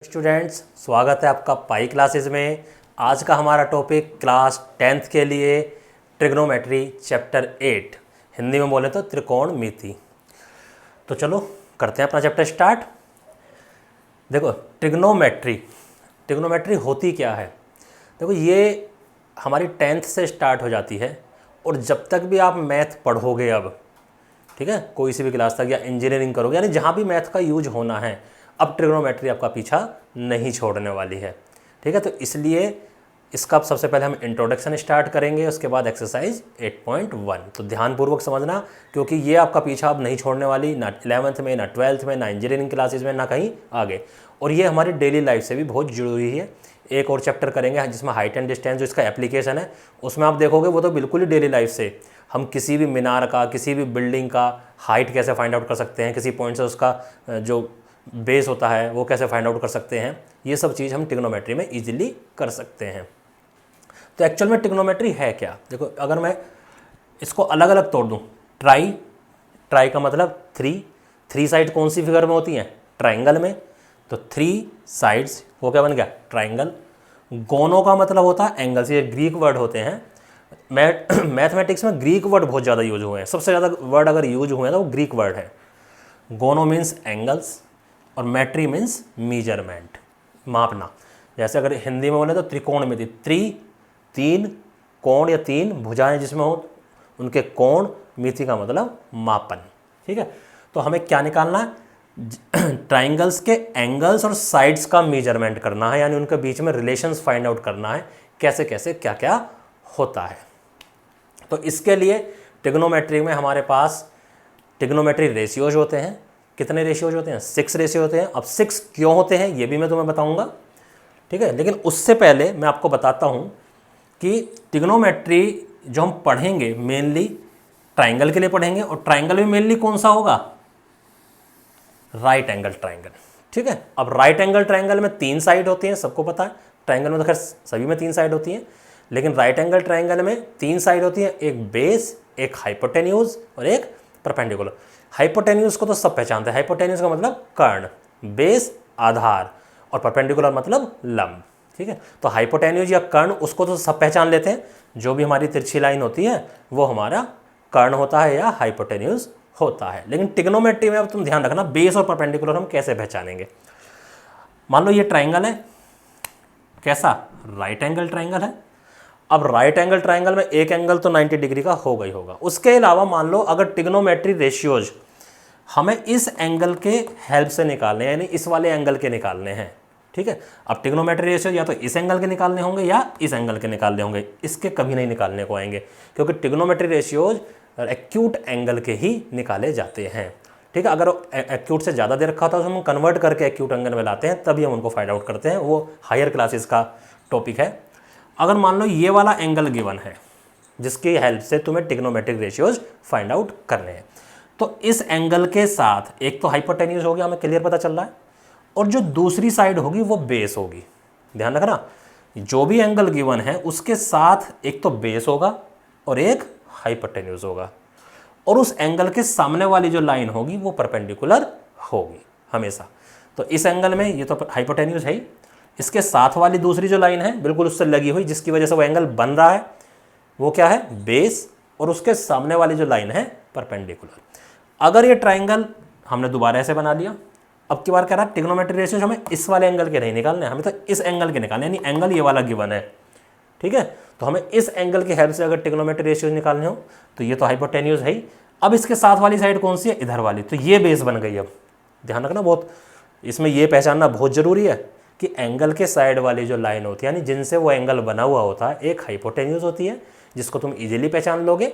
Students, स्वागत है आपका पाई क्लासेस में। आज का हमारा टॉपिक क्लास 10th के लिए ट्रिग्नोमेट्री चैप्टर 8, हिंदी में बोले तो त्रिकोणमिति। तो चलो करते हैं अपना चैप्टर स्टार्ट। देखो ट्रिग्नोमेट्री होती क्या है। देखो ये हमारी 10th से स्टार्ट हो जाती है और जब तक भी आप मैथ पढ़ोगे अब, ठीक है, कोई सी भी क्लास तक या इंजीनियरिंग करोगे, यानी जहाँ भी मैथ का यूज होना है, अब ट्रिग्नोमेट्री आपका पीछा नहीं छोड़ने वाली है। ठीक है, तो इसलिए इसका सबसे पहले हम इंट्रोडक्शन स्टार्ट करेंगे, उसके बाद एक्सरसाइज 8.1। तो ध्यानपूर्वक समझना, क्योंकि ये आपका पीछा अब नहीं छोड़ने वाली, ना 11th में, ना 12th में, ना इंजीनियरिंग क्लासेज में, ना कहीं आगे। और ये हमारी डेली लाइफ से भी बहुत जुड़ी हुई है। एक और चैप्टर करेंगे जिसमें हाइट एंड डिस्टेंस, जो इसका एप्लीकेशन है, उसमें आप देखोगे वो तो बिल्कुल ही डेली लाइफ से, हम किसी भी मीनार का, किसी भी बिल्डिंग का हाइट कैसे फाइंड आउट कर सकते हैं, किसी पॉइंट से उसका जो बेस होता है वो कैसे फाइंड आउट कर सकते हैं, ये सब चीज़ हम ट्रिग्नोमेट्री में इजीली कर सकते हैं। तो एक्चुअल में ट्रिग्नोमेट्री है क्या। देखो, अगर मैं इसको अलग अलग तोड़ दूं, ट्राई का मतलब थ्री साइड कौन सी फिगर में होती हैं, ट्राइंगल में। तो 3 साइड्स वो क्या बन गया, ट्राइंगल। गोनो का मतलब होता है एंगल्स, ये ग्रीक वर्ड होते हैं। मैथमेटिक्स में ग्रीक वर्ड बहुत ज़्यादा यूज हुए हैं, सबसे ज़्यादा वर्ड अगर यूज हुए हैं तो वो ग्रीक वर्ड है। गोनो मीन्स एंगल्स और मैट्री मीन्स मीजरमेंट, मापना। जैसे अगर हिंदी में बोले तो त्रिकोणमिति, तीन कोण या 3 भुजाएं जिसमें हो उनके कोण, मिति का मतलब मापन। ठीक है, तो हमें क्या निकालना है, ट्राइंगल्स के एंगल्स और साइड्स का मेजरमेंट करना है, यानी उनके बीच में रिलेशंस फाइंड आउट करना है, कैसे कैसे क्या क्या होता है। तो इसके लिए ट्रिग्नोमेट्री में हमारे पास ट्रिग्नोमेट्री रेशियोज होते हैं। कितने रेशियोज होते हैं, 6 रेशियो होते हैं। अब 6 क्यों होते हैं ये भी मैं तुम्हें बताऊंगा, ठीक है। लेकिन उससे पहले मैं आपको बताता हूं कि ट्रिग्नोमेट्री जो हम पढ़ेंगे मेनली ट्राइंगल के लिए पढ़ेंगे, और ट्राइंगल में मेनली कौन सा होगा, राइट एंगल ट्राइंगल। ठीक है, अब राइट एंगल ट्राइंगल में 3 साइड होती हैं, सबको पता है। ट्राइंगल में तो खैर सभी में 3 साइड होती हैं, लेकिन राइट एंगल ट्राइंगल में 3 साइड होती हैं, एक बेस, एक हाइपोटेन्यूज और एक परपेंडिकुलर। हाइपोटेन्यूज को तो सब पहचानते हैं, हाइपोटेन्यूज का मतलब कर्ण, बेस आधार, और परपेंडिकुलर मतलब लंब। ठीक है, तो हाइपोटेन्यूज या कर्ण उसको तो सब पहचान लेते हैं, जो भी हमारी तिरछी लाइन होती है वो हमारा कर्ण होता है या हाइपोटेन्यूज होता है। लेकिन ट्रिग्नोमेट्री में अब तुम ध्यान रखना, बेस और परपेंडिकुलर हम कैसे पहचानेंगे। मान लो ये ट्राइंगल है, कैसा, राइट एंगल ट्राइंगल है। अब राइट एंगल ट्राइंगल में एक एंगल तो 90 डिग्री का होगा ही होगा। उसके अलावा मान लो अगर ट्रिग्नोमेट्री रेशियोज हमें इस एंगल के हेल्प से निकालने हैं, यानी इस वाले एंगल के निकालने हैं। ठीक है, अब ट्रिग्नोमेट्री रेशियोज या तो इस एंगल के निकालने होंगे या इस एंगल के निकालने होंगे, इसके कभी नहीं निकालने को आएंगे, क्योंकि ट्रिग्नोमेट्री रेशियोज एक्यूट एंगल के ही निकाले जाते हैं। ठीक है, अगर एक्यूट से ज़्यादा दे रखा होता है तो हम कन्वर्ट करके एक्यूट एंगल में लाते हैं, तभी हम उनको फाइंड आउट करते हैं, वो हायर क्लासेस का टॉपिक है। अगर मान लो ये वाला एंगल गिवन है जिसकी हेल्प से तुम्हें ट्रिग्नोमेट्रिक रेशियोज फाइंड आउट करने हैं, तो इस एंगल के साथ एक तो हाइपोटेन्यूज हो गया, हमें क्लियर पता चल रहा है, और जो दूसरी साइड होगी वो बेस होगी। ध्यान रखना, जो भी एंगल गिवन है उसके साथ एक तो बेस होगा और एक हाइपोटेन्यूज होगा, और उस एंगल के सामने वाली जो लाइन होगी वो परपेंडिकुलर होगी हमेशा। तो इस एंगल में ये तो हाइपोटेन्यूज है ही, इसके साथ वाली दूसरी जो लाइन है बिल्कुल उससे लगी हुई, जिसकी वजह से वो एंगल बन रहा है, वो क्या है, बेस, और उसके सामने वाली जो लाइन है परपेंडिकुलर। अगर ये ट्राइंगल हमने दोबारा ऐसे बना लिया, अब की बार कह रहा है ट्रिग्नोमेट्री रेशियोज हमें इस वाले एंगल के नहीं निकालने, हमें तो इस एंगल के निकालने, यानी एंगल ये वाला गिवन है। ठीक है, तो हमें इस एंगल की हेल्प से अगर ट्रिग्नोमेट्री रेशियोज निकालने हो, तो ये तो हाइपोटेन्यूज है ही, अब इसके साथ वाली साइड कौन सी है, इधर वाली, तो ये बेस बन गई। अब ध्यान रखना, बहुत इसमें ये पहचानना बहुत जरूरी है कि एंगल के साइड वाली जो लाइन होती है, यानी जिनसे वो एंगल बना हुआ होता है, एक हाइपोटेन्यूज होती है जिसको तुम इजीली पहचान लोगे,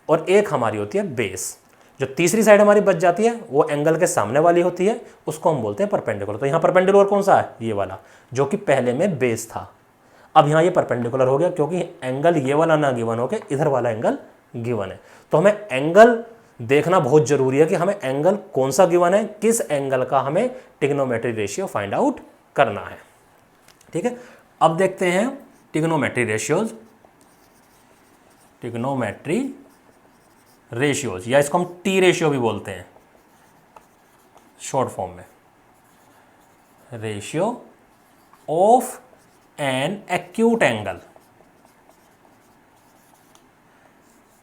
और एक हमारी होती है बेस। जो तीसरी साइड हमारी बच जाती है वो एंगल के सामने वाली होती है, उसको हम बोलते हैं परपेंडिकुलर। तो यहाँ परपेंडिकुलर कौन सा है, ये वाला, जो कि पहले में बेस था। अब यहाँ ये परपेंडिकुलर हो गया क्योंकि एंगल ये वाला ना गिवन होकर इधर वाला एंगल गिवन है। तो हमें एंगल देखना बहुत जरूरी है कि हमें एंगल कौन सा गिवन है, किस एंगल का हमें ट्रिग्नोमेट्री रेशियो फाइंड आउट करना है। ठीक है, अब देखते हैं ट्रिग्नोमेट्री रेशियोज। ट्रिग्नोमेट्री रेशियोज, या इसको हम टी रेशियो भी बोलते हैं शॉर्ट फॉर्म में, ratio of an acute angle.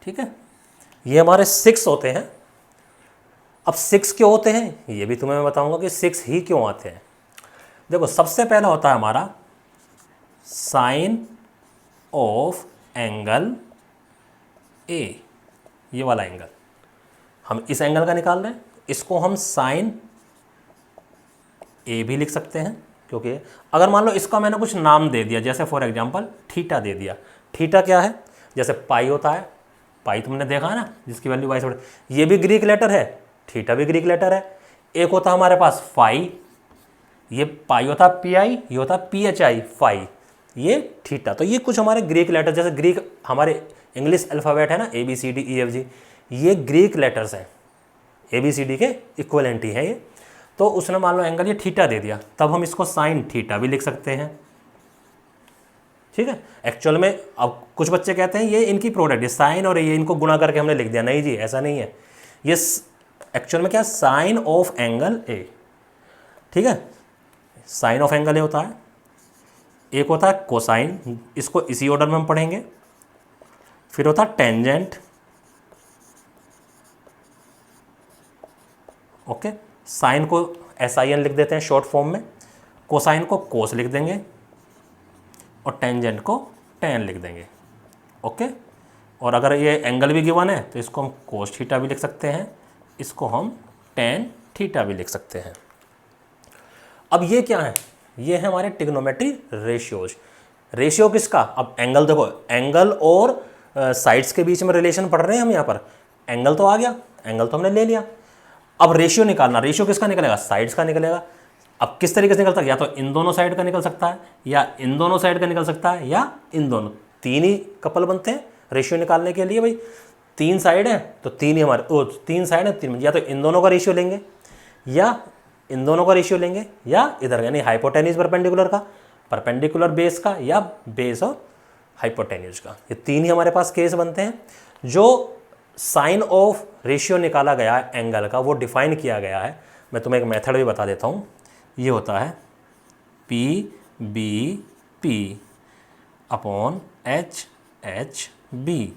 ठीक है, ये हमारे 6 होते हैं। अब 6 क्यों होते हैं ये भी तुम्हें मैं बताऊंगा कि 6 ही क्यों आते हैं। देखो, सबसे पहला होता है हमारा साइन ऑफ एंगल ए, ये वाला एंगल हम इस एंगल का निकाल रहे हैं, इसको हम साइन ए भी लिख सकते हैं। क्योंकि अगर मान लो इसका मैंने कुछ नाम दे दिया, जैसे फॉर एग्जांपल थीटा दे दिया। थीटा क्या है, जैसे पाई होता है, पाई तुमने देखा है ना, जिसकी वैल्यू वाई से बड़ी, ये भी ग्रीक लेटर है, थीटा भी ग्रीक लेटर है। एक होता है हमारे पास फाई, ये पाई होता है पी आई, ये होता है पी एच आई, फाई, ये थीटा। तो ये कुछ हमारे ग्रीक लेटर, जैसे ग्रीक हमारे इंग्लिश अल्फ़ाबेट है ना, A B C D E F G, ये ग्रीक लेटर्स हैं, ए बी सी डी के इक्वलेंट ही है ये। तो उसने मान लो एंगल ये थीटा दे दिया, तब हम इसको साइन थीटा भी लिख सकते हैं। ठीक है, एक्चुअल में अब कुछ बच्चे कहते हैं ये इनकी प्रोडक्ट है, साइन और ये इनको गुणा करके हमने लिख दिया। नहीं जी, ऐसा नहीं है। ये एक्चुअल में क्या, साइन ऑफ एंगल ए। ठीक है, साइन ऑफ एंगल ए होता है, एक होता है कोसाइन, इसको इसी ऑर्डर में हम पढ़ेंगे। फिर होता है टेंजेंट, ओके, साइन को SIN लिख देते हैं शॉर्ट फॉर्म में, कोसाइन को कोस लिख देंगे और टेंजेंट को टेन लिख देंगे। ओके, और अगर ये एंगल भी गिवन है तो इसको हम कोस थीटा भी लिख सकते हैं, इसको हम टेन थीटा भी लिख सकते हैं। अब ये क्या है, ये है हमारे ट्रिग्नोमेट्री रेशियोज। रेशियो किसका, अब एंगल देखो, एंगल और साइड्स के बीच में रिलेशन पढ़ रहे हैं हम यहाँ पर। एंगल तो आ गया, एंगल तो हमने ले लिया, अब रेशियो निकालना। रेशियो किसका निकलेगा, साइड्स का निकलेगा। अब किस तरीके से निकलता है, या तो इन दोनों साइड का निकल सकता है, या इन दोनों साइड का निकल सकता है, या इन दोनों, तीन ही कपल बनते हैं रेशियो निकालने के लिए। भाई 3 साइड है तो 3 ही हमारे, 3 साइड है 3, या तो इन दोनों का रेशियो लेंगे, या इन दोनों का रेशियो लेंगे, या इधर यानी हाइपोटेन्यूज परपेंडिकुलर का, परपेंडिकुलर बेस का, या बेस और हाइपोटेन्यूज का। ये 3 ही हमारे पास केस बनते हैं। जो साइन ऑफ रेशियो निकाला गया है एंगल का, वो डिफाइन किया गया है। मैं तुम्हें एक मेथड भी बता देता हूँ। ये होता है P B P upon H H B.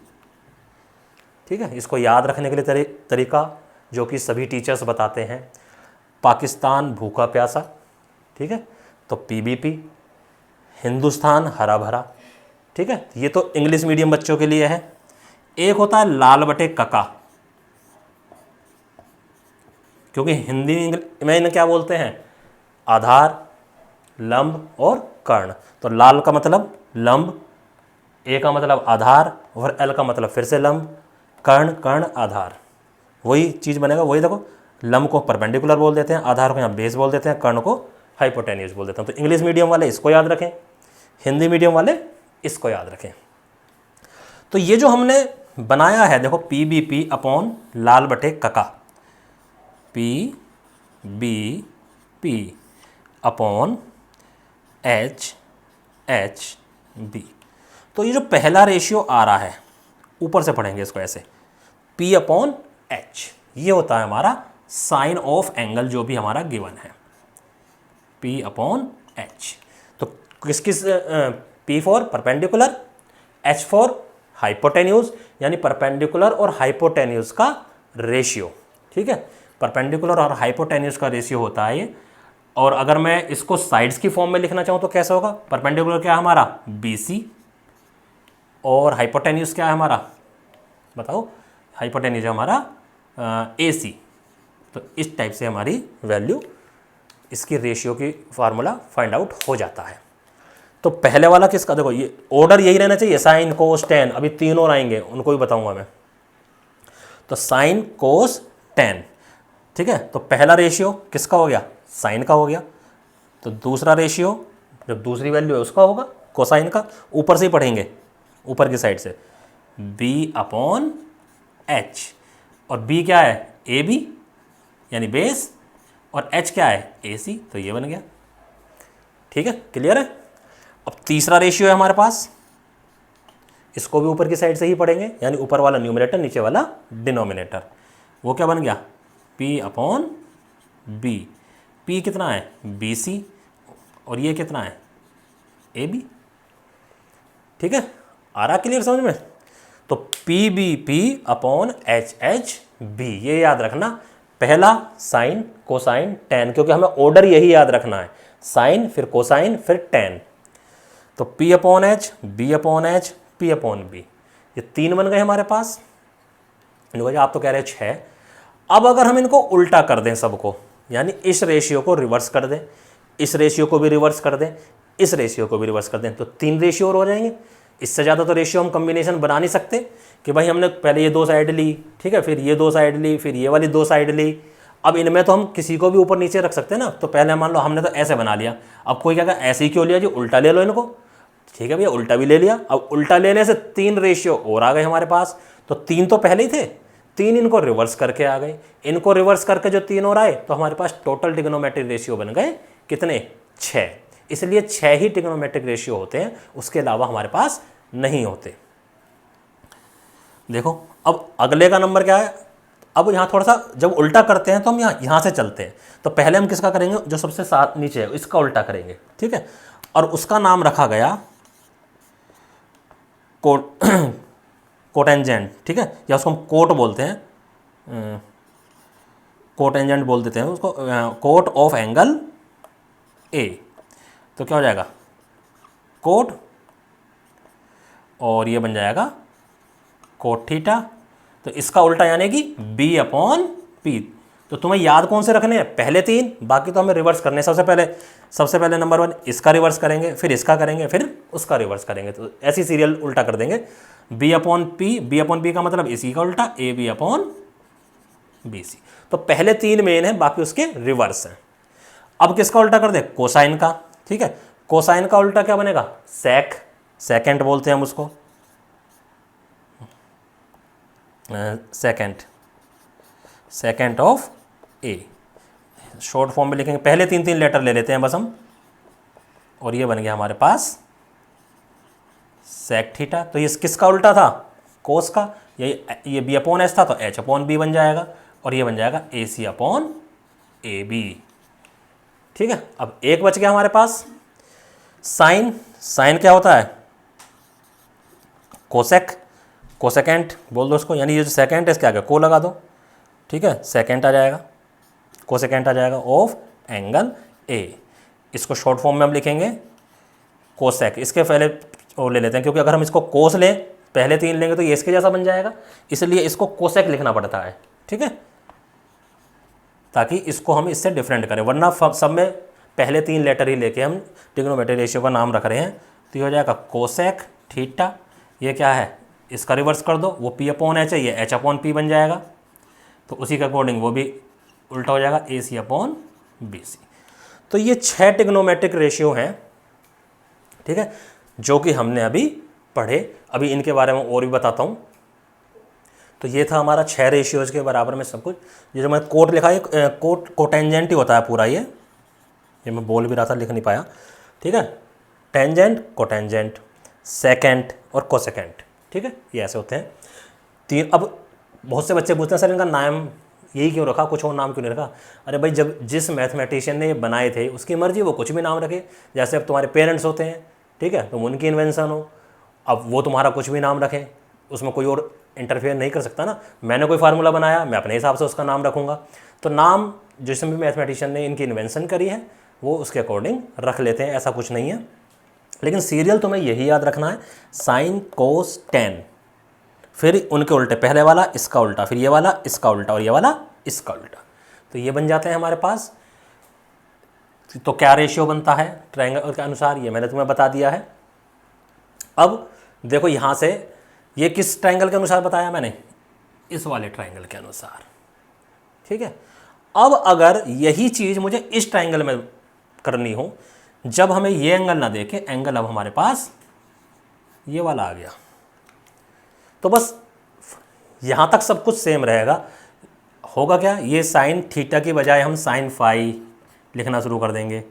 ठीक है, इसको याद रखने के लिए तरीका जो कि सभी टीचर्स बताते हैं, पाकिस्तान भूखा प्यासा, ठीक है, तो PBP, हिंदुस्तान हरा भरा। ठीक है, ये तो इंग्लिश मीडियम बच्चों के लिए है। एक होता है लाल बटे कका, क्योंकि हिंदी में इन्हें क्या बोलते हैं, आधार, लंब और कर्ण। तो लाल का मतलब लंब, ए का मतलब आधार, और एल का मतलब फिर से लंब, कर्ण कर्ण आधार, वही चीज़ बनेगा। वही देखो, लंब को परपेंडिकुलर बोल देते हैं, आधार को यहाँ बेस बोल देते हैं, कर्ण को हाइपोटेन्यूज बोल देते हैं। तो इंग्लिश मीडियम वाले इसको याद रखें, हिंदी मीडियम वाले इसको याद रखें। तो ये जो हमने बनाया है देखो, PBP अपॉन लाल बटे कका, PBP अपॉन HHB। तो ये जो पहला रेशियो आ रहा है, ऊपर से पढ़ेंगे इसको ऐसे, P अपॉन H, ये होता है हमारा साइन ऑफ एंगल जो भी हमारा गिवन है, P अपॉन H। तो किस किस, P for perpendicular, H for hypotenuse, यानी परपेंडिकुलर और हाइपोटेन्यूज का रेशियो। ठीक है, परपेंडिकुलर और हाइपोटेन्यूज का रेशियो होता है ये। और अगर मैं इसको साइड्स की फॉर्म में लिखना चाहूँ तो कैसे होगा, परपेंडिकुलर क्या है हमारा BC, और हाइपोटेन्यूज क्या है हमारा, बताओ, हाइपोटेन्यूज है हमारा AC। तो इस टाइप से हमारी वैल्यू, इसकी रेशियो की फार्मूला फाइंड आउट हो जाता है। तो पहले वाला किसका, देखो ये ऑर्डर यही रहना चाहिए, साइन कोस टेन, अभी 3 और आएंगे उनको भी बताऊंगा मैं। तो साइन कोस टेन, ठीक है, तो पहला रेशियो किसका हो गया, साइन का हो गया। तो दूसरा रेशियो, जब दूसरी वैल्यू है उसका होगा, कोसाइन का। ऊपर से ही पढ़ेंगे, ऊपर की साइड से, B अपॉन H, और B क्या है, AB यानी बेस, और H क्या है, AC। तो ये बन गया। ठीक है, क्लियर है। अब तीसरा रेशियो है हमारे पास, इसको भी ऊपर की साइड से ही पढ़ेंगे, यानी ऊपर वाला न्यूमरेटर, नीचे वाला डिनोमिनेटर। वो क्या बन गया, P अपॉन B। P कितना है, BC, और ये कितना है, ए बी। ठीक है, आ रहा क्लियर समझ में? तो P B P upon H H B, ये याद रखना। पहला साइन कोसाइन टेन, क्योंकि हमें ऑर्डर यही याद रखना है, साइन फिर कोसाइन फिर टेन। तो P upon H, B upon H, P upon B, ये 3 बन गए हमारे पास। आप तो कह रहे हैं 6। अब अगर हम इनको उल्टा कर दें सबको, यानी इस रेशियो को रिवर्स कर दें, इस रेशियो को भी रिवर्स कर दें, इस रेशियो को भी रिवर्स कर दें, तो 3 रेशियो और हो जाएंगे। इससे ज़्यादा तो रेशियो हम कम्बिनेशन बना नहीं सकते कि भाई हमने पहले ये 2 साइड ली, ठीक है, फिर ये 2 साइड ली, फिर ये वाली 2 साइड ली। अब इनमें तो हम किसी को भी ऊपर नीचे रख सकते हैं ना। तो पहले मान लो हमने तो ऐसे बना लिया, अब कोई क्या कहा ऐसे ही क्यों लिया जी, उल्टा ले लो इनको। ठीक है भैया, उल्टा भी ले लिया। अब उल्टा लेने से 3 रेशियो और आ गए हमारे पास। तो 3 तो पहले ही थे, 3 इनको रिवर्स करके आ गए। इनको रिवर्स करके जो 3 और आए, तो हमारे पास टोटल ट्रिग्नोमेट्रिक रेशियो बन गए कितने? 6। इसलिए 6 ही ट्रिग्नोमेट्रिक रेशियो होते हैं, उसके अलावा हमारे पास नहीं होते। देखो अब अगले का नंबर क्या है। अब यहाँ थोड़ा सा जब उल्टा करते हैं तो हम यहाँ से चलते हैं। तो पहले हम किसका करेंगे, जो सबसे साथ नीचे है इसका उल्टा करेंगे। ठीक है, और उसका नाम रखा गया कोटेंजेंट। ठीक है, या उसको हम कोट बोलते हैं, कोटेंजेंट बोल देते हैं उसको, कोट ऑफ एंगल ए। तो क्या हो जाएगा, कोट, और ये बन जाएगा कोट थीटा। तो इसका उल्टा यानी कि बी अपॉन पी। तो तुम्हें याद कौन से रखने हैं, पहले 3, बाकी तो हमें रिवर्स करने हैं। सबसे पहले नंबर 1 इसका रिवर्स करेंगे, फिर इसका करेंगे, फिर उसका रिवर्स करेंगे। तो ऐसी सीरियल उल्टा कर देंगे। B upon P, B upon P का मतलब इसी का उल्टा, A B upon B C. तो पहले 3 मेन है, बाकी उसके रिवर्स हैं। अब किसका उल्टा कर दे, कोसाइन का। ठीक है, कोसाइन का उल्टा क्या बनेगा, सेक, सेकेंड बोलते हैं हम उसको, second of A. Short form में लिखेंगे, पहले 3 लेटर ले लेते हैं बस हम, और ये बन गया हमारे पास सेक थीटा। तो ये किसका उल्टा था, कोस का। ये बी अपॉन एस था, तो एच अपॉन बी बन जाएगा, और ये बन जाएगा ए सी अपॉन ए बी। ठीक है, अब एक बच गया हमारे पास साइन। साइन क्या होता है, कोसेक, कोसेकेंट बोल दो उसको, यानी ये जो सेकेंड है इसके आगे को लगा दो। ठीक है, सेकेंड आ जाएगा, कोसेकेंट आ जाएगा ऑफ एंगल ए। इसको शॉर्ट फॉर्म में हम लिखेंगे कोसेक। इसके पहले और ले लेते हैं, क्योंकि अगर हम इसको कोस लें, पहले 3 लेंगे तो ये इसके जैसा बन जाएगा, इसलिए इसको कोसेक लिखना पड़ता है। ठीक है, ताकि इसको हम इससे डिफरेंट करें, वरना सब में पहले 3 लेटर ही लेके हम ट्रिग्नोमेट्रिक रेशियो का नाम रख रहे हैं। तो ये हो जाएगा कोसेक थीटा। ये क्या है, इसका रिवर्स कर दो, वो पी अपॉन एच है, ये एच अपॉन पी बन जाएगा। तो उसी के अकॉर्डिंग वो भी उल्टा हो जाएगा, ए सी अपॉन बी सी। तो ये 6 ट्रिग्नोमेट्रिक रेशियो हैं। ठीक है, जो कि हमने अभी पढ़े। अभी इनके बारे में और भी बताता हूँ। तो ये था हमारा 6 रेशियोज के बराबर में सब कुछ। ये जो मैं कोट लिखा है, कोटेंजेंट ही होता है पूरा। ये मैं बोल भी रहा था, लिख नहीं पाया। ठीक है, टेंजेंट, कोटेंजेंट, सेकेंड और कोसेकेंट। ठीक है, ये ऐसे होते हैं 3। अब बहुत से बच्चे पूछते हैं सर इनका नाम यही क्यों रखा, कुछ और नाम क्यों नहीं रखा। अरे भाई, जब जिस मैथमेटिशियन ने ये बनाए थे उसकी मर्जी, वो कुछ भी नाम रखे। जैसे अब तुम्हारे पेरेंट्स होते हैं, ठीक है, तुम उनकी इन्वेंशन हो, अब वो तुम्हारा कुछ भी नाम रखें, उसमें कोई और इंटरफेयर नहीं कर सकता ना। मैंने कोई फार्मूला बनाया, मैं अपने हिसाब से उसका नाम रखूँगा। तो नाम जिसमें भी मैथमेटिशियन ने इनकी इन्वेंशन करी है वो उसके अकॉर्डिंग रख लेते हैं, ऐसा कुछ नहीं है। लेकिन सीरियल तुम्हें यही याद रखना है, साइन कोस टेन, फिर उनके उल्टे, पहले वाला इसका उल्टा, फिर ये वाला इसका उल्टा, और ये वाला इसका उल्टा। तो ये बन जाते हैं हमारे पास। तो क्या रेशियो बनता है ट्रायंगल के अनुसार, ये मैंने तुम्हें बता दिया है। अब देखो यहाँ से, ये किस ट्रायंगल के अनुसार बताया मैंने, इस वाले ट्रायंगल के अनुसार। ठीक है, अब अगर यही चीज़ मुझे इस ट्रायंगल में करनी हो, जब हमें ये एंगल ना देखे, एंगल अब हमारे पास ये वाला आ गया, तो बस यहाँ तक सब कुछ सेम रहेगा। होगा क्या, ये साइन थीटा की बजाय हम साइन फाई लिखना शुरू कर देंगे,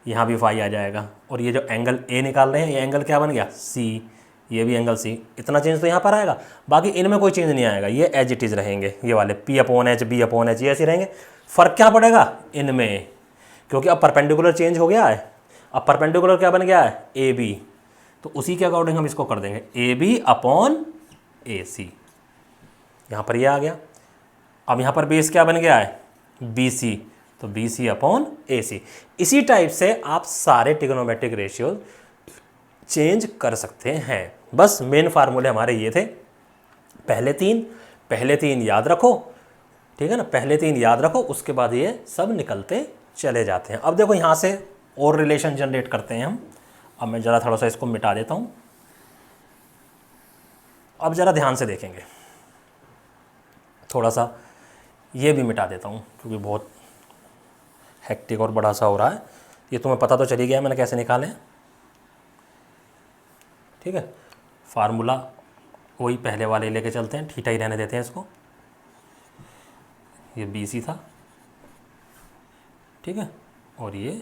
यहाँ भी फाई आ जाएगा। और ये जो एंगल ए निकाल रहे हैं, ये एंगल क्या बन गया, सी, ये भी एंगल सी। इतना चेंज तो यहाँ पर आएगा, बाकी इनमें कोई चेंज नहीं आएगा, ये एज इट इज़ रहेंगे। ये वाले P upon H, B upon H, ये ऐसे रहेंगे। फ़र्क क्या पड़ेगा इनमें, क्योंकि अब परपेंडिकुलर चेंज हो गया है। अब परपेंडिकुलर क्या बन गया है, ए बी, तो उसी के अकॉर्डिंग हम इसको कर देंगे ए बी अपॉन ए सी, यहाँ पर ये आ गया। अब यहाँ पर बेस क्या बन गया है, बी सी, तो बी सी अपॉन ए सी। इसी टाइप से आप सारे ट्रिग्नोमेट्रिक रेशियो चेंज कर सकते हैं। बस मेन फार्मूले हमारे ये थे, पहले तीन याद रखो, ठीक है ना, पहले तीन याद रखो, उसके बाद ये सब निकलते चले जाते हैं। अब देखो यहाँ से और रिलेशन जनरेट करते हैं हम। अब मैं ज़रा थोड़ा सा इसको मिटा देता हूँ। अब ज़रा ध्यान से देखेंगे, थोड़ा सा ये भी मिटा देता हूँ क्योंकि बहुत हेक्टिक और बड़ा सा हो रहा है। ये तुम्हें पता तो चली गया मैंने कैसे निकाले, ठीक है। फार्मूला वही पहले वाले लेके चलते हैं, थीटा ही रहने देते हैं इसको। ये बी सी था, ठीक है, और ये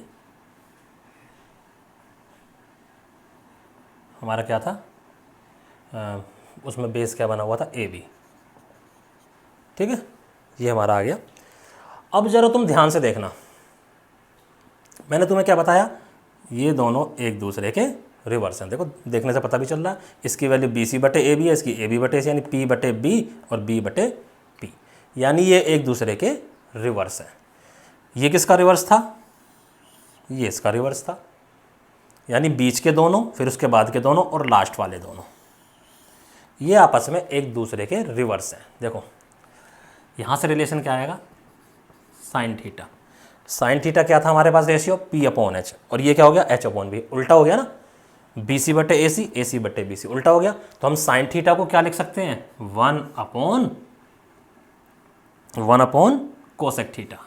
हमारा क्या था, उसमें बेस क्या बना हुआ था, ए बी, ठीक है, ये हमारा आ गया। अब ज़रा तुम ध्यान से देखना, मैंने तुम्हें क्या बताया, ये दोनों एक दूसरे के रिवर्स हैं। देखो देखने से पता भी चल रहा है, इसकी वैल्यू बी सी बटे ए बी है, इसकी ए बी बटे सी, यानी पी बटे बी और बी बटे पी, यानी ये एक दूसरे के रिवर्स हैं। ये किसका रिवर्स था, ये इसका रिवर्स था, यानी बीच के दोनों, फिर उसके बाद के दोनों और लास्ट वाले दोनों, ये आपस में एक दूसरे के रिवर्स हैं। देखो यहाँ से रिलेशन क्या आएगा, साइन थीटा। साइन थीटा क्या था हमारे पास रेशियो, पी अपॉन एच, और ये क्या हो गया, एच अपॉन बी, उल्टा हो गया ना, बी सी बटे ए सी बटे बी सी, उल्टा हो गया। तो हम साइन थीटा को क्या लिख सकते हैं, वन अपॉन कोसेक थीटा,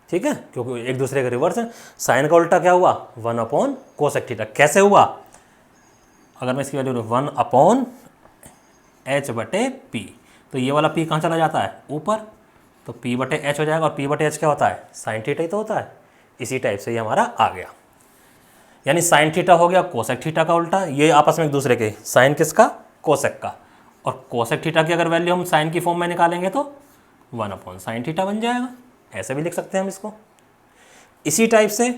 ठीक है, क्योंकि एक दूसरे के रिवर्स है। साइन का उल्टा क्या हुआ, वन अपॉन कोसेक थीटा। कैसे हुआ, अगर मैं इसकी वैल्यू वन अपॉन एच बटे पी, तो ये वाला पी कहाँ चला जाता है, ऊपर, तो पी बटे एच हो जाएगा, और पी बटे एच क्या होता है, साइन थीटा ही तो होता है। इसी टाइप से ये हमारा आ गया, यानी साइन थीटा हो गया कोसेक थीटा का उल्टा, ये आपस में एक दूसरे के, साइन किसका, कोसेक का, और कोसेक थीटा की अगर वैल्यू हम साइन की फॉर्म में निकालेंगे तो वन अपॉन साइन थीटा बन जाएगा। ऐसे भी लिख सकते हैं हम इसको। इसी टाइप से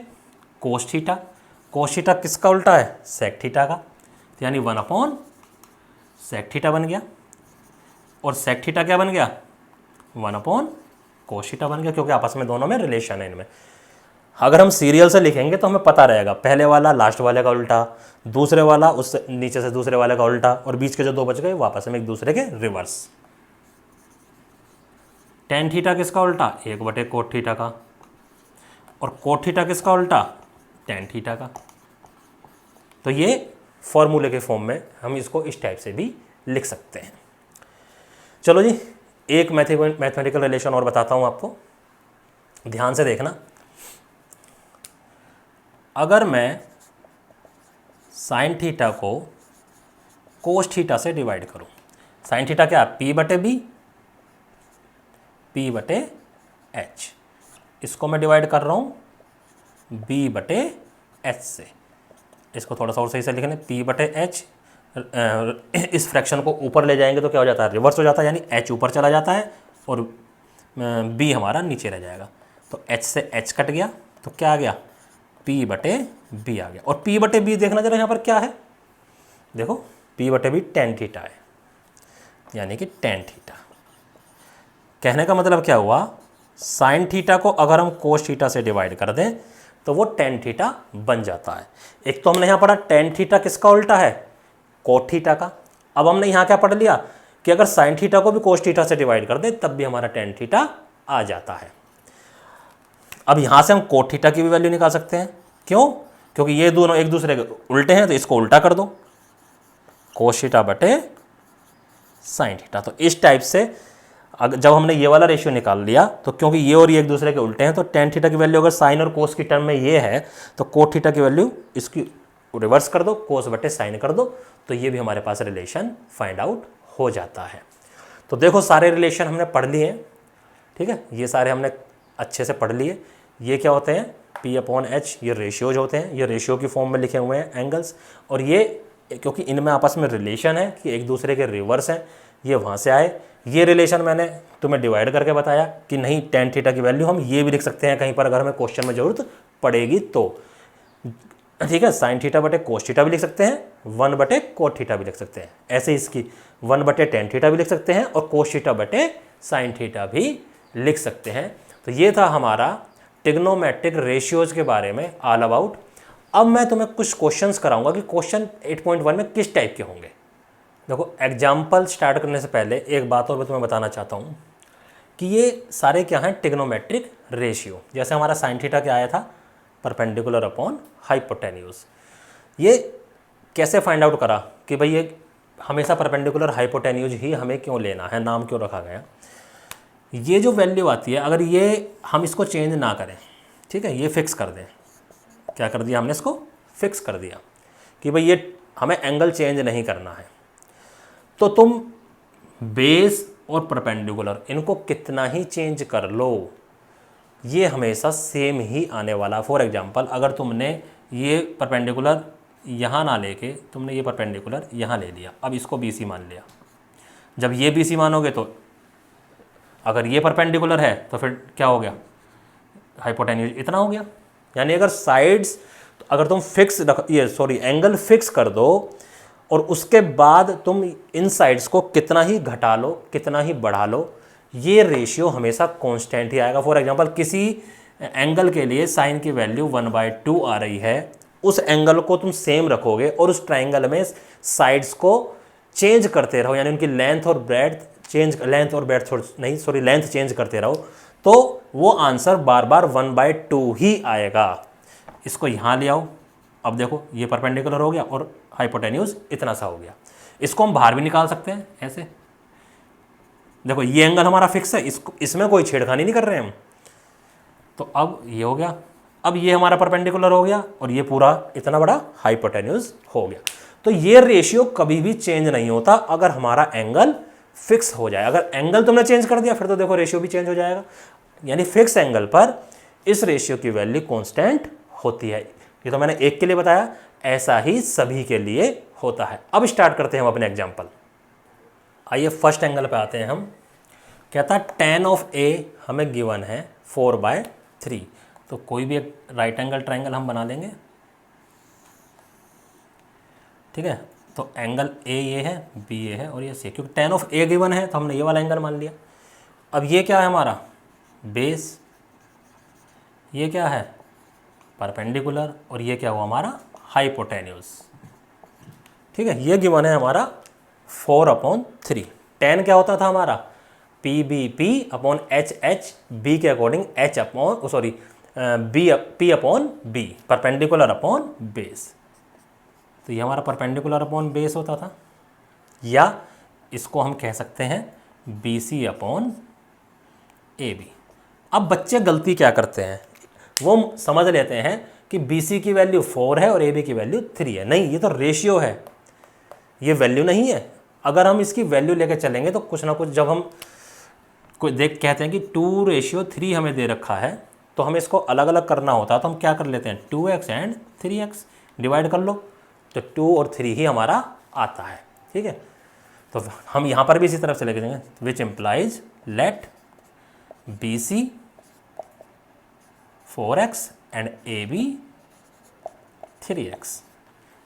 कोस थीटा, कोस थीटा किसका उल्टा है, सेक थीटा का, तो यानी वन अपॉन सेक थीटा बन गया, और सेक थीटा क्या बन गया, वन अपॉन कोस थीटा बन गया, क्योंकि आपस में दोनों में रिलेशन है इनमें। अगर हम सीरियल से लिखेंगे तो हमें पता रहेगा, पहले वाला लास्ट वाले का उल्टा, दूसरे वाला उससे नीचे से दूसरे वाले का उल्टा, और बीच के जो दो बच गए वो आपस में एक दूसरे के रिवर्स। टेन थीटा किसका उल्टा, एक बटे कोट थीटा का, और कोट थीटा किसका उल्टा, टेन थीटा का। तो ये फॉर्मूले के फॉर्म में हम इसको इस टाइप से भी लिख सकते हैं। चलो जी, एक मैथमेटिकल रिलेशन और बताता हूँ आपको, ध्यान से देखना। अगर मैं साइन थीटा को कोस थीटा से डिवाइड करूँ, साइन थीटा क्या, पी बटे बी, पी बटे एच, इसको मैं डिवाइड कर रहा हूँ बी बटे एच से। इसको थोड़ा सा और सही से लिखने, पी बटे एच, इस फ्रैक्शन को ऊपर ले जाएंगे तो क्या हो जाता है, रिवर्स हो जाता है, यानी एच ऊपर चला जाता है और बी हमारा नीचे रह जाएगा। तो एच से एच कट गया, तो क्या आ गया, पी बटे बी आ गया। और पी बटे बी देखना जरा यहाँ पर क्या है, देखो पी बटे बी टेन थीटा है, यानी कि टेन थीटा। कहने का मतलब क्या हुआ, साइन थीटा को अगर हम कोस थीटा से डिवाइड कर दें तो वो टेन थीटा बन जाता है। एक तो हमने यहाँ पढ़ा टेन थीटा किसका उल्टा है, कोट थीटा का। अब हमने यहाँ क्या पढ़ लिया कि अगर साइन थीटा को भी कोस थीटा से डिवाइड कर दें तब भी हमारा टेन थीटा आ जाता है। अब यहाँ से हम कोट थीटा की भी वैल्यू निकाल सकते हैं, क्यों, क्योंकि ये दोनों एक दूसरे के उल्टे हैं, तो इसको उल्टा कर दो, कोस थीटा बटे साइन थीटा। तो इस टाइप से अगर जब हमने ये वाला रेशियो निकाल लिया, तो क्योंकि ये और ये एक दूसरे के उल्टे हैं, तो टेन थीटा की वैल्यू अगर साइन और कोस की टर्म में ये है, तो कोट थीटा की वैल्यू इसकी रिवर्स कर दो, कोस बटे साइन कर दो, तो ये भी हमारे पास रिलेशन फाइंड आउट हो जाता है। तो देखो सारे रिलेशन हमने पढ़ लिए हैं, ठीक है, ये सारे हमने अच्छे से पढ़ लिए। ये क्या होते हैं, पी अपॉन एच, ये रेशियोज होते हैं, ये रेशियो की फॉर्म में लिखे हुए हैं एंगल्स, और ये क्योंकि इनमें आपस में रिलेशन है कि एक दूसरे के रिवर्स हैं, ये वहाँ से आए, ये रिलेशन मैंने तुम्हें डिवाइड करके बताया कि नहीं टेन थीटा की वैल्यू हम ये भी लिख सकते हैं कहीं पर अगर हमें क्वेश्चन में जरूरत पड़ेगी तो, ठीक है। साइन थीटा बटे कोस थीटा भी लिख सकते हैं, 1 बटे कोट थीटा भी लिख सकते हैं, ऐसे इसकी 1 बटे टेन थीटा भी लिख सकते हैं और कोस थीटा बटे साइन थीटा भी लिख सकते हैं। तो ये था हमारा ट्रिग्नोमेट्रिक रेशियोज के बारे में ऑल अबाउट। अब मैं तुम्हें कुछ क्वेश्चंस कराऊंगा कि क्वेश्चन 8.1 में किस टाइप के होंगे। देखो एग्जाम्पल स्टार्ट करने से पहले एक बात और मैं तुम्हें बताना चाहता हूँ कि ये सारे क्या हैं, ट्रिग्नोमेट्रिक रेशियो। जैसे हमारा साइन थीटा क्या आया था, परपेंडिकुलर अपॉन हाइपोटेन्यूज। ये कैसे फाइंड आउट करा कि भाई ये हमेशा परपेंडिकुलर हाइपोटेन्यूज ही हमें क्यों लेना है, नाम क्यों रखा गया। ये जो वैल्यू आती है अगर ये हम इसको चेंज ना करें, ठीक है, ये फिक्स कर दें, क्या कर दिया हमने, इसको फिक्स कर दिया कि भाई ये हमें एंगल चेंज नहीं करना है, तो तुम बेस और परपेंडिकुलर इनको कितना ही चेंज कर लो ये हमेशा सेम ही आने वाला। फॉर एग्जांपल अगर तुमने ये परपेंडिकुलर यहाँ ना लेके तुमने ये परपेंडिकुलर यहाँ ले लिया, अब इसको BC मान लिया, जब ये BC मानोगे तो अगर ये परपेंडिकुलर है तो फिर क्या हो गया, हाइपोटेन्यूज इतना हो गया। यानी अगर साइड्स अगर तुम फिक्स एंगल फिक्स कर दो और उसके बाद तुम इन साइड्स को कितना ही घटा लो कितना ही बढ़ा लो, ये रेशियो हमेशा कांस्टेंट ही आएगा। फॉर एग्जांपल किसी एंगल के लिए साइन की वैल्यू 1/2 आ रही है, उस एंगल को तुम सेम रखोगे और उस ट्राइंगल में साइड्स को चेंज करते रहो, यानी उनकी लेंथ और ब्रेड्थ लेंथ चेंज करते रहो, तो वो आंसर बार बार 1/2 ही आएगा। इसको यहाँ ले आओ, अब देखो ये परपेंडिकुलर हो गया और हाइपोटेन्यूज इतना सा हो गया। इसको हम बाहर भी निकाल सकते हैं ऐसे, देखो ये एंगल हमारा फिक्स है, इसमें कोई छेड़खानी नहीं कर रहे हम, तो अब ये हो गया, अब ये हमारा परपेंडिकुलर हो गया और ये पूरा इतना बड़ा हाइपोटेन्यूज हो गया। तो ये रेशियो कभी भी चेंज नहीं होता अगर हमारा एंगल फिक्स हो जाए। अगर एंगल तुमने चेंज कर दिया फिर तो देखो रेशियो भी चेंज हो जाएगा। यानी फिक्स एंगल पर इस रेशियो की वैल्यू कांस्टेंट होती है। ये तो मैंने एक के लिए बताया, ऐसा ही सभी के लिए होता है। अब स्टार्ट करते हैं हम अपने एग्जांपल। आइए फर्स्ट एंगल पे आते हैं हम। कहता है tan ऑफ A हमें गिवन है 4/3, तो कोई भी एक राइट एंगल ट्राइंगल हम बना लेंगे, ठीक है। तो एंगल A ये है, B ये है और ये C, क्योंकि tan ऑफ A गिवन है तो हमने ये वाला एंगल मान लिया। अब ये क्या है हमारा बेस, ये क्या है परपेंडिकुलर और ये क्या हुआ हमारा हाइपोटेन्यूज, ठीक है। ये गिवन है हमारा 4/3। tan क्या होता था हमारा PBP/HH, B के according P/B, perpendicular upon base. तो ये हमारा परपेंडिकुलर अपॉन बेस होता था, या इसको हम कह सकते हैं BC/AB। अब बच्चे गलती क्या करते हैं, वो समझ लेते हैं कि BC की वैल्यू 4 है और AB की वैल्यू 3 है। नहीं, ये तो रेशियो है, ये वैल्यू नहीं है। अगर हम इसकी वैल्यू लेकर चलेंगे तो कुछ ना कुछ, जब हम कोई कहते हैं कि 2:3 हमें दे रखा है तो हमें इसको अलग अलग करना होता है, तो हम क्या कर लेते हैं 2x एंड 3x डिवाइड कर लो, तो 2 और 3 ही हमारा आता है, ठीक है। तो हम यहाँ पर भी इसी तरफ से लेके जाएंगे, which implies let BC 4x and AB 3x।